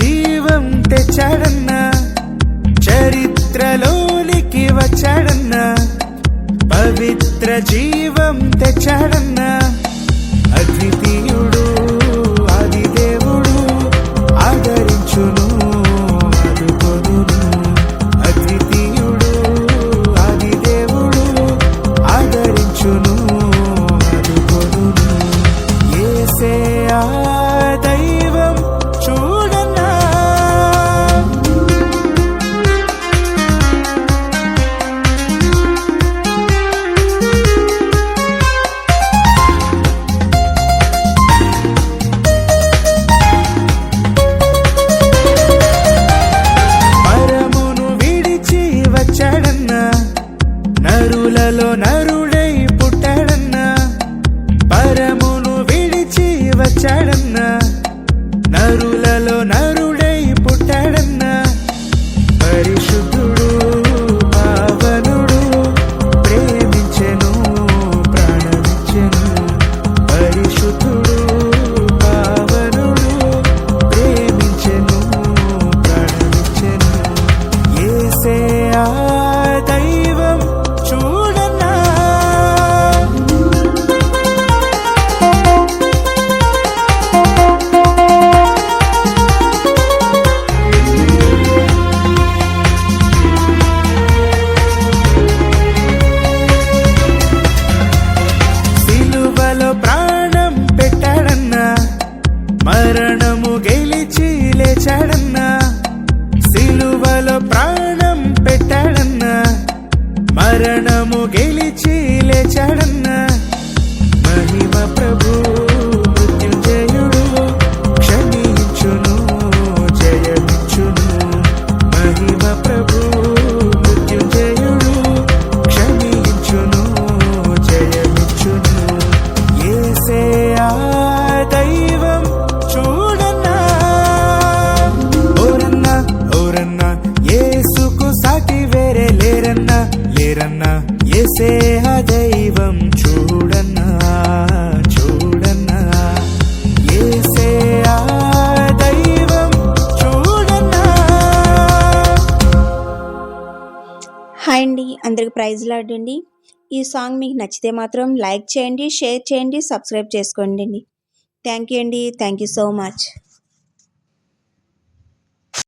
జీవం తెచ్చాడన్నా, చరిత్రలోనికి వచ్చాడన్నా, పవిత్ర జీవం తెచ్చాడన్నా. అద్వితీయుడు ఆది దేవుడు ఆదరించును ఆదుకొనును. అద్వితీయుడు ఆది దేవుడు ఆదరించును ఆదుకొనును. యేసే ఆ దైవం చూడన్నా. పరమును విడిచి వచ్చాడన్నా, నరులలో నరుడై పుట్టాడన్నా. పరమును విడిచి వచ్చాడన్నా, నరులలో నరుడై పుట్టాడన్నా. పరిశుద్ధుడు పావనుడు ప్రేమించెను ప్రాణమిచ్చెను. పరిశుద్ధుడు పావనుడు ప్రేమించెను ప్రాణమిచ్చెను. యేసే ఆ దైవం చూడన్నా. సిలువలో ప్రాణం పెట్టాడన్నా, మరణము గెలిచి లేచాడన్నా. సిలువలో ప్రాణం పెట్టాడన్నా, మరణము గెలిచి లేచాడన్నా. మహిమ ప్రభు మృత్యుంజయుడు క్షమించును జయమిచ్చును. మహిమ ప్రభు మృత్యుంజయుడు క్షమించును జయమిచ్చును. యేసే ఆ దైవం చూడన్నా. ఓరన్నా ఓరన్నా యేసుకు సాటి వేరే లేరన్నా లేరన్నా. యేసే ఆ దైవం చూడన్నా చూడన్నా. యేసే ఆ దైవం చూడన్నా. హాయ్ అండి, అందరికి ప్రైజ్ లాడండి. ఈ సాంగ్ మీకు నచ్చితే మాత్రం లైక్ చేయండి, షేర్ చేయండి, సబ్స్క్రైబ్ చేసుకోండి. థ్యాంక్ యూ అండి, థ్యాంక్ యూ సో మచ్.